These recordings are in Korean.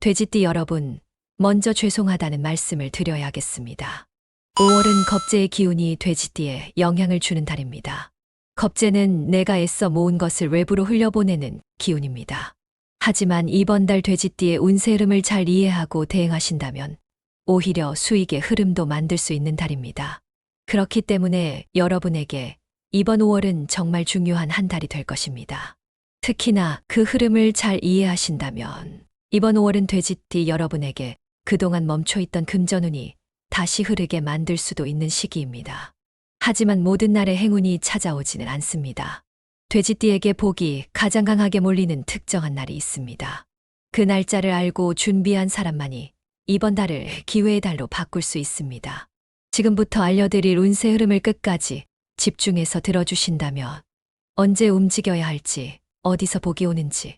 돼지띠 여러분, 먼저 죄송하다는 말씀을 드려야겠습니다. 5월은 겁재의 기운이 돼지띠에 영향을 주는 달입니다. 겁재는 내가 애써 모은 것을 외부로 흘려보내는 기운입니다. 하지만 이번 달 돼지띠의 운세 흐름을 잘 이해하고 대응하신다면 오히려 수익의 흐름도 만들 수 있는 달입니다. 그렇기 때문에 여러분에게 이번 5월은 정말 중요한 한 달이 될 것입니다. 특히나 그 흐름을 잘 이해하신다면 이번 5월은 돼지띠 여러분에게 그동안 멈춰있던 금전운이 다시 흐르게 만들 수도 있는 시기입니다. 하지만 모든 날에 행운이 찾아오지는 않습니다. 돼지띠에게 복이 가장 강하게 몰리는 특정한 날이 있습니다. 그 날짜를 알고 준비한 사람만이 이번 달을 기회의 달로 바꿀 수 있습니다. 지금부터 알려드릴 운세 흐름을 끝까지 집중해서 들어주신다면 언제 움직여야 할지, 어디서 복이 오는지,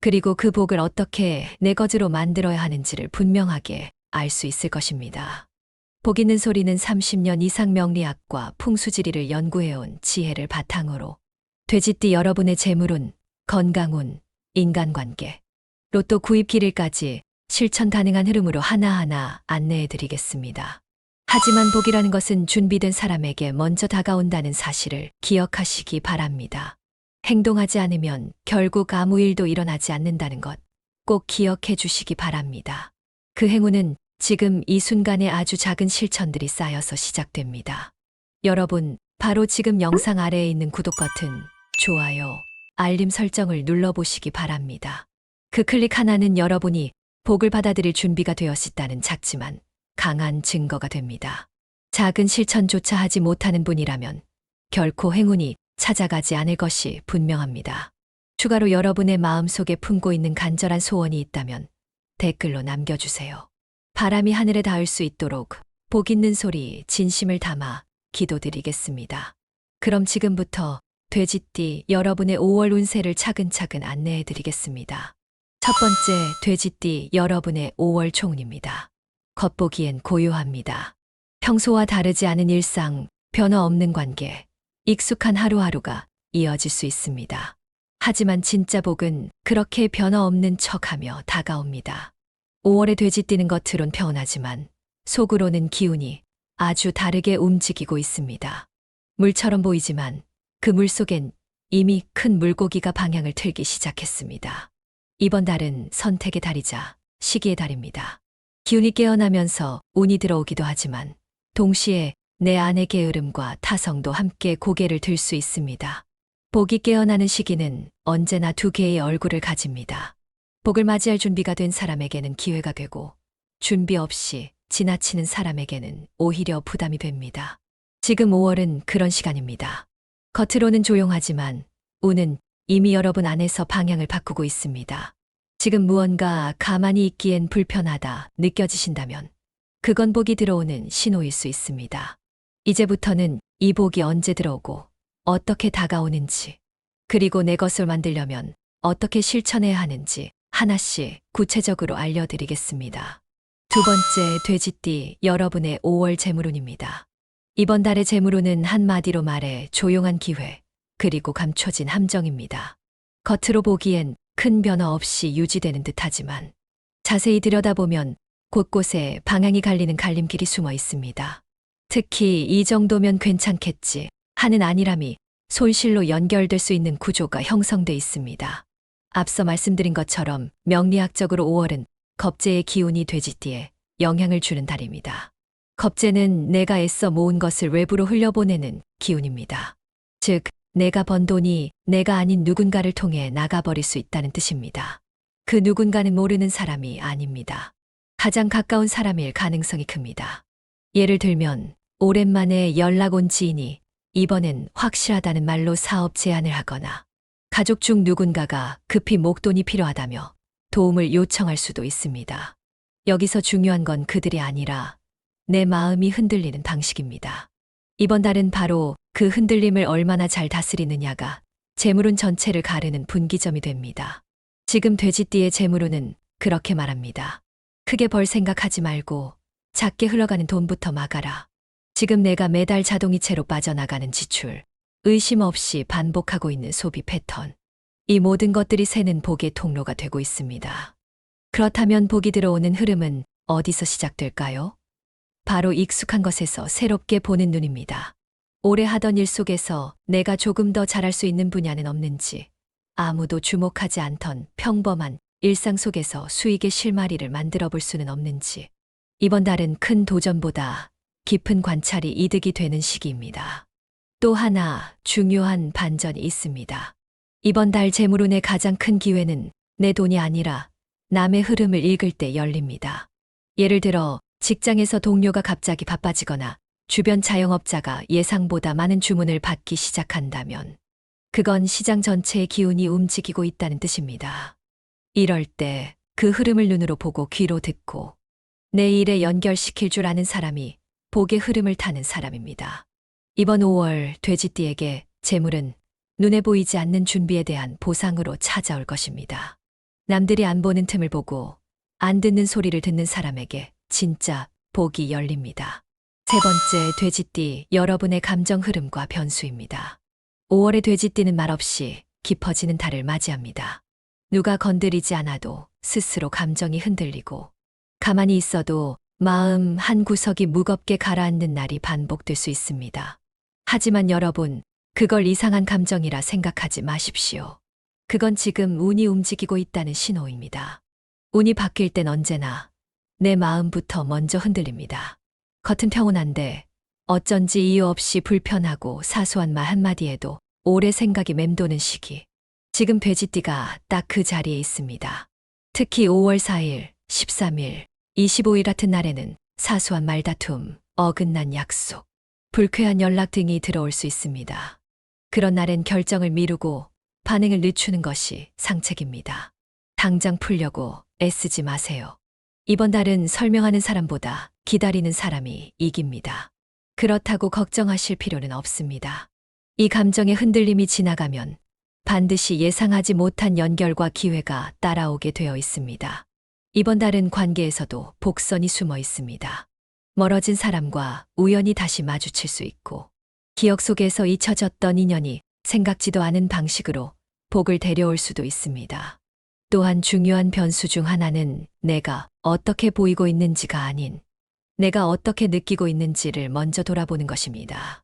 그리고 그 복을 어떻게 내 것으로 만들어야 하는지를 분명하게 알 수 있을 것입니다. 복 있는 소리는 30년 이상 명리학과 풍수지리를 연구해온 지혜를 바탕으로 돼지띠 여러분의 재물운, 건강운, 인간관계, 로또 구입 길일까지 실천 가능한 흐름으로 하나하나 안내해 드리겠습니다. 하지만 복이라는 것은 준비된 사람에게 먼저 다가온다는 사실을 기억하시기 바랍니다. 행동하지 않으면 결국 아무 일도 일어나지 않는다는 것 꼭 기억해 주시기 바랍니다. 그 행운은 지금 이 순간에 아주 작은 실천들이 쌓여서 시작됩니다. 여러분, 바로 지금 영상 아래에 있는 구독 버튼, 좋아요, 알림 설정을 눌러보시기 바랍니다. 그 클릭 하나는 여러분이 복을 받아들일 준비가 되었다는 작지만 강한 증거가 됩니다. 작은 실천조차 하지 못하는 분이라면 결코 행운이 찾아가지 않을 것이 분명합니다. 추가로 여러분의 마음속에 품고 있는 간절한 소원이 있다면 댓글로 남겨주세요. 바람이 하늘에 닿을 수 있도록 복 있는 소리 진심을 담아 기도드리겠습니다. 그럼 지금부터 돼지띠 여러분의 5월 운세를 차근차근 안내해 드리겠습니다. 첫 번째, 돼지띠 여러분의 5월 총운입니다. 겉보기엔 고요합니다. 평소와 다르지 않은 일상, 변화 없는 관계, 익숙한 하루하루가 이어질 수 있습니다. 하지만 진짜 복은 그렇게 변화 없는 척하며 다가옵니다. 5월에 돼지띠는 겉으론 평온하지만 속으로는 기운이 아주 다르게 움직이고 있습니다. 물처럼 보이지만 그 물 속엔 이미 큰 물고기가 방향을 틀기 시작했습니다. 이번 달은 선택의 달이자 시기의 달입니다. 기운이 깨어나면서 운이 들어오기도 하지만 동시에 내 안의 게으름과 타성도 함께 고개를 들 수 있습니다. 복이 깨어나는 시기는 언제나 두 개의 얼굴을 가집니다. 복을 맞이할 준비가 된 사람에게는 기회가 되고 준비 없이 지나치는 사람에게는 오히려 부담이 됩니다. 지금 5월은 그런 시간입니다. 겉으로는 조용하지만 운은 이미 여러분 안에서 방향을 바꾸고 있습니다. 지금 무언가 가만히 있기엔 불편하다 느껴지신다면 그건 복이 들어오는 신호일 수 있습니다. 이제부터는 이 복이 언제 들어오고 어떻게 다가오는지, 그리고 내 것을 만들려면 어떻게 실천해야 하는지 하나씩 구체적으로 알려드리겠습니다. 두 번째, 돼지띠 여러분의 5월 재물운입니다. 이번 달의 재물운은 한마디로 말해 조용한 기회, 그리고 감춰진 함정입니다. 겉으로 보기엔 큰 변화 없이 유지되는 듯하지만 자세히 들여다보면 곳곳에 방향이 갈리는 갈림길이 숨어 있습니다. 특히 이 정도면 괜찮겠지 하는 안일함이 손실로 연결될 수 있는 구조가 형성돼 있습니다. 앞서 말씀드린 것처럼 명리학적으로 5월은 겁재의 기운이 돼지띠에 영향을 주는 달입니다. 겁재는 내가 애써 모은 것을 외부로 흘려보내는 기운입니다. 즉, 내가 번 돈이 내가 아닌 누군가를 통해 나가버릴 수 있다는 뜻입니다. 그 누군가는 모르는 사람이 아닙니다. 가장 가까운 사람일 가능성이 큽니다. 예를 들면 오랜만에 연락 온 지인이 이번엔 확실하다는 말로 사업 제안을 하거나 가족 중 누군가가 급히 목돈이 필요하다며 도움을 요청할 수도 있습니다. 여기서 중요한 건 그들이 아니라 내 마음이 흔들리는 방식입니다. 이번 달은 바로 그 흔들림을 얼마나 잘 다스리느냐가 재물운 전체를 가르는 분기점이 됩니다. 지금 돼지띠의 재물운은 그렇게 말합니다. 크게 벌 생각하지 말고 작게 흘러가는 돈부터 막아라. 지금 내가 매달 자동이체로 빠져나가는 지출, 의심 없이 반복하고 있는 소비 패턴, 이 모든 것들이 새는 복의 통로가 되고 있습니다. 그렇다면 복이 들어오는 흐름은 어디서 시작될까요? 바로 익숙한 것에서 새롭게 보는 눈입니다. 오래 하던 일 속에서 내가 조금 더 잘할 수 있는 분야는 없는지, 아무도 주목하지 않던 평범한 일상 속에서 수익의 실마리를 만들어 볼 수는 없는지, 이번 달은 큰 도전보다 깊은 관찰이 이득이 되는 시기입니다. 또 하나 중요한 반전이 있습니다. 이번 달 재물운의 가장 큰 기회는 내 돈이 아니라 남의 흐름을 읽을 때 열립니다. 예를 들어 직장에서 동료가 갑자기 바빠지거나 주변 자영업자가 예상보다 많은 주문을 받기 시작한다면 그건 시장 전체의 기운이 움직이고 있다는 뜻입니다. 이럴 때 그 흐름을 눈으로 보고 귀로 듣고 내 일에 연결시킬 줄 아는 사람이 복의 흐름을 타는 사람입니다. 이번 5월 돼지띠에게 재물은 눈에 보이지 않는 준비에 대한 보상으로 찾아올 것입니다. 남들이 안 보는 틈을 보고 안 듣는 소리를 듣는 사람에게 진짜 복이 열립니다. 세 번째 돼지띠 여러분의 감정 흐름과 변수입니다. 5월의 돼지띠는 말없이 깊어지는 달을 맞이합니다. 누가 건드리지 않아도 스스로 감정이 흔들리고 가만히 있어도 마음 한 구석이 무겁게 가라앉는 날이 반복될 수 있습니다. 하지만 여러분, 그걸 이상한 감정이라 생각하지 마십시오. 그건 지금 운이 움직이고 있다는 신호입니다. 운이 바뀔 땐 언제나 내 마음부터 먼저 흔들립니다. 겉은 평온한데 어쩐지 이유 없이 불편하고 사소한 말 한마디에도 오래 생각이 맴도는 시기. 지금 돼지띠가 딱 그 자리에 있습니다. 특히 5월 4일, 13일, 25일 같은 날에는 사소한 말다툼, 어긋난 약속, 불쾌한 연락 등이 들어올 수 있습니다. 그런 날엔 결정을 미루고 반응을 늦추는 것이 상책입니다. 당장 풀려고 애쓰지 마세요. 이번 달은 설명하는 사람보다 기다리는 사람이 이깁니다. 그렇다고 걱정하실 필요는 없습니다. 이 감정의 흔들림이 지나가면 반드시 예상하지 못한 연결과 기회가 따라오게 되어 있습니다. 이번 달은 관계에서도 복선이 숨어 있습니다. 멀어진 사람과 우연히 다시 마주칠 수 있고, 기억 속에서 잊혀졌던 인연이 생각지도 않은 방식으로 복을 데려올 수도 있습니다. 또한 중요한 변수 중 하나는 내가 어떻게 보이고 있는지가 아닌 내가 어떻게 느끼고 있는지를 먼저 돌아보는 것입니다.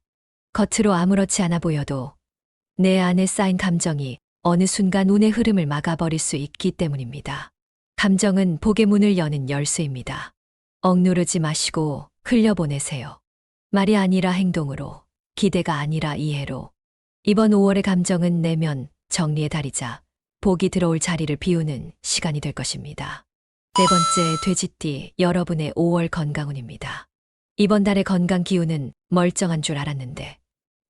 겉으로 아무렇지 않아 보여도 내 안에 쌓인 감정이 어느 순간 운의 흐름을 막아버릴 수 있기 때문입니다. 감정은 복의 문을 여는 열쇠입니다. 억누르지 마시고 흘려보내세요. 말이 아니라 행동으로, 기대가 아니라 이해로. 이번 5월의 감정은 내면 정리의 달이자 복이 들어올 자리를 비우는 시간이 될 것입니다. 네 번째 돼지띠 여러분의 5월 건강운입니다. 이번 달의 건강 기운은 멀쩡한 줄 알았는데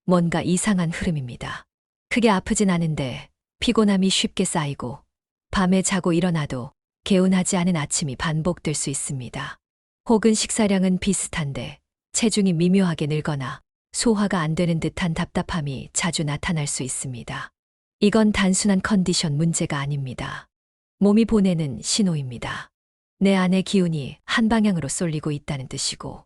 뭔가 이상한 흐름입니다. 크게 아프진 않은데 피곤함이 쉽게 쌓이고 밤에 자고 일어나도 개운하지 않은 아침이 반복될 수 있습니다. 혹은 식사량은 비슷한데 체중이 미묘하게 늘거나 소화가 안 되는 듯한 답답함이 자주 나타날 수 있습니다. 이건 단순한 컨디션 문제가 아닙니다. 몸이 보내는 신호입니다. 내 안의 기운이 한 방향으로 쏠리고 있다는 뜻이고,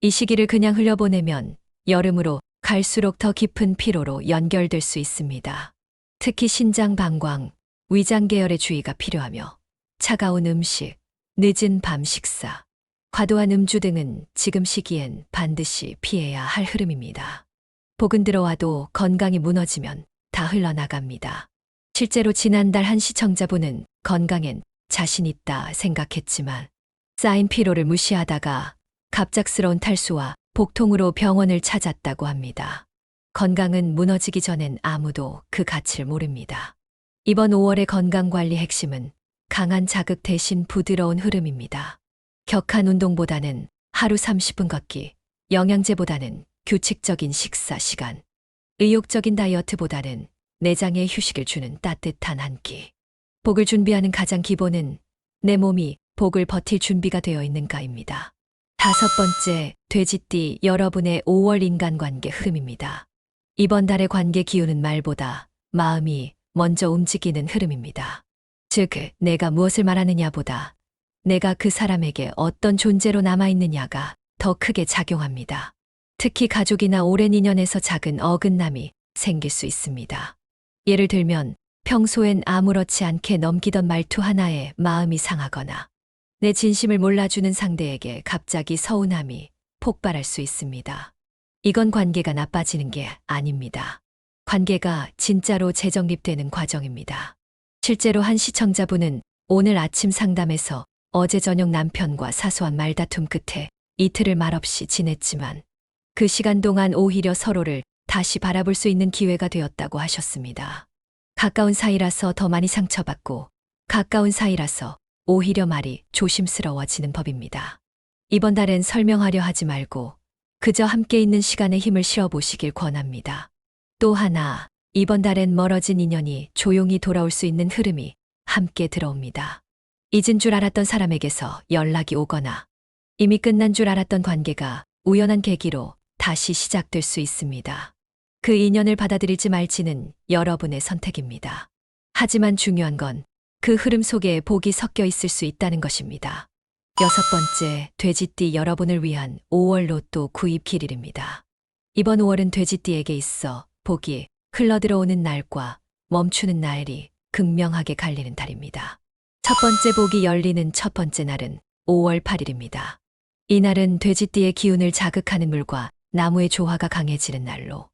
이 시기를 그냥 흘려보내면 여름으로 갈수록 더 깊은 피로로 연결될 수 있습니다. 특히 신장 방광, 위장 계열의 주의가 필요하며 차가운 음식, 늦은 밤 식사, 과도한 음주 등은 지금 시기엔 반드시 피해야 할 흐름입니다. 복은 들어와도 건강이 무너지면 다 흘러나갑니다. 실제로 지난달 한 시청자분은 건강엔 자신 있다 생각했지만 쌓인 피로를 무시하다가 갑작스러운 탈수와 복통으로 병원을 찾았다고 합니다. 건강은 무너지기 전엔 아무도 그 가치를 모릅니다. 이번 5월의 건강관리 핵심은 강한 자극 대신 부드러운 흐름입니다. 격한 운동보다는 하루 30분 걷기, 영양제보다는 규칙적인 식사 시간, 의욕적인 다이어트보다는 내장에 휴식을 주는 따뜻한 한 끼. 복을 준비하는 가장 기본은 내 몸이 복을 버틸 준비가 되어 있는가입니다. 다섯 번째, 돼지띠 여러분의 5월 인간관계 흐름입니다. 이번 달의 관계 기운은 말보다 마음이 먼저 움직이는 흐름입니다. 즉, 내가 무엇을 말하느냐보다 내가 그 사람에게 어떤 존재로 남아있느냐가 더 크게 작용합니다. 특히 가족이나 오랜 인연에서 작은 어긋남이 생길 수 있습니다. 예를 들면 평소엔 아무렇지 않게 넘기던 말투 하나에 마음이 상하거나 내 진심을 몰라주는 상대에게 갑자기 서운함이 폭발할 수 있습니다. 이건 관계가 나빠지는 게 아닙니다. 관계가 진짜로 재정립되는 과정입니다. 실제로 한 시청자분은 오늘 아침 상담에서 어제 저녁 남편과 사소한 말다툼 끝에 이틀을 말없이 지냈지만 그 시간 동안 오히려 서로를 다시 바라볼 수 있는 기회가 되었다고 하셨습니다. 가까운 사이라서 더 많이 상처받고 가까운 사이라서 오히려 말이 조심스러워지는 법입니다. 이번 달엔 설명하려 하지 말고 그저 함께 있는 시간에 힘을 실어보시길 권합니다. 또 하나, 이번 달엔 멀어진 인연이 조용히 돌아올 수 있는 흐름이 함께 들어옵니다. 잊은 줄 알았던 사람에게서 연락이 오거나 이미 끝난 줄 알았던 관계가 우연한 계기로 다시 시작될 수 있습니다. 그 인연을 받아들일지 말지는 여러분의 선택입니다. 하지만 중요한 건 그 흐름 속에 복이 섞여 있을 수 있다는 것입니다. 6번째, 돼지띠 여러분을 위한 5월 로또 구입 길일입니다. 이번 5월은 돼지띠에게 있어 복이 흘러들어오는 날과 멈추는 날이 극명하게 갈리는 달입니다. 첫 번째 복이 열리는 첫 번째 날은 5월 8일입니다. 이 날은 돼지띠의 기운을 자극하는 물과 나무의 조화가 강해지는 날로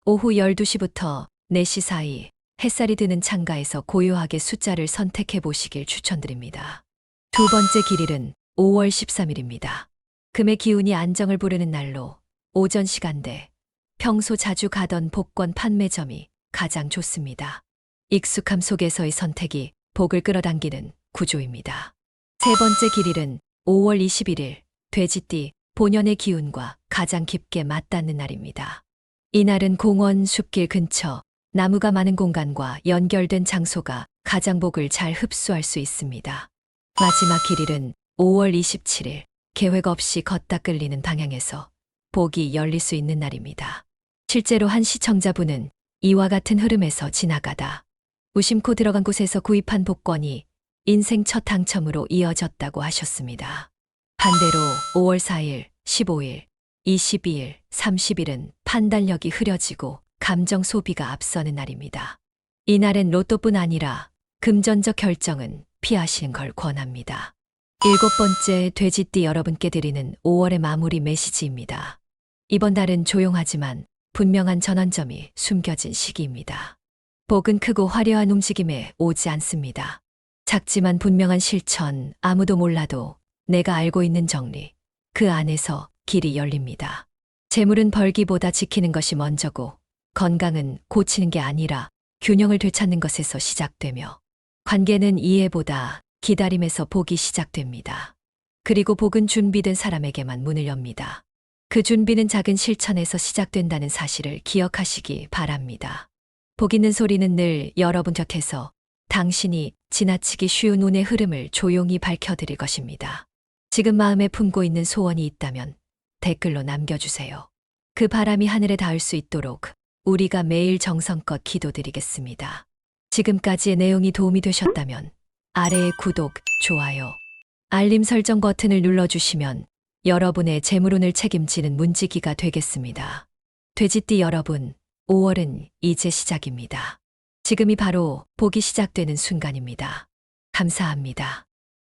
오후 12시부터 4시 사이 햇살이 드는 창가에서 고요하게 숫자를 선택해 보시길 추천드립니다. 두 번째 길일은 5월 13일입니다. 금의 기운이 안정을 부르는 날로 오전 시간대 평소 자주 가던 복권 판매점이 가장 좋습니다. 익숙함 속에서의 선택이 복을 끌어당기는 구조입니다. 세 번째 길일은 5월 21일 돼지띠 본연의 기운과 가장 깊게 맞닿는 날입니다. 이 날은 공원, 숲길 근처, 나무가 많은 공간과 연결된 장소가 가장 복을 잘 흡수할 수 있습니다. 마지막 길일은 5월 27일 계획 없이 걷다 끌리는 방향에서 복이 열릴 수 있는 날입니다. 실제로 한 시청자분은 이와 같은 흐름에서 지나가다 무심코 들어간 곳에서 구입한 복권이 인생 첫 당첨으로 이어졌다고 하셨습니다. 반대로 5월 4일, 15일, 22일, 30일은 판단력이 흐려지고 감정 소비가 앞서는 날입니다. 이 날엔 로또뿐 아니라 금전적 결정은 피하시는 걸 권합니다. 7번째, 돼지띠 여러분께 드리는 5월의 마무리 메시지입니다. 이번 달은 조용하지만 분명한 전환점이 숨겨진 시기입니다. 복은 크고 화려한 움직임에 오지 않습니다. 작지만 분명한 실천, 아무도 몰라도 내가 알고 있는 정리, 그 안에서 길이 열립니다. 재물은 벌기보다 지키는 것이 먼저고 건강은 고치는 게 아니라 균형을 되찾는 것에서 시작되며 관계는 이해보다 기다림에서 복이 시작됩니다. 그리고 복은 준비된 사람에게만 문을 엽니다. 그 준비는 작은 실천에서 시작된다는 사실을 기억하시기 바랍니다. 복 있는 소리는 늘 여러분 곁에서 당신이 지나치기 쉬운 운의 흐름을 조용히 밝혀드릴 것입니다. 지금 마음에 품고 있는 소원이 있다면 댓글로 남겨주세요. 그 바람이 하늘에 닿을 수 있도록 우리가 매일 정성껏 기도드리겠습니다. 지금까지의 내용이 도움이 되셨다면 아래의 구독, 좋아요, 알림 설정 버튼을 눌러주시면 여러분의 재물운을 책임지는 문지기가 되겠습니다. 돼지띠 여러분, 5월은 이제 시작입니다. 지금이 바로 복이 시작되는 순간입니다. 감사합니다.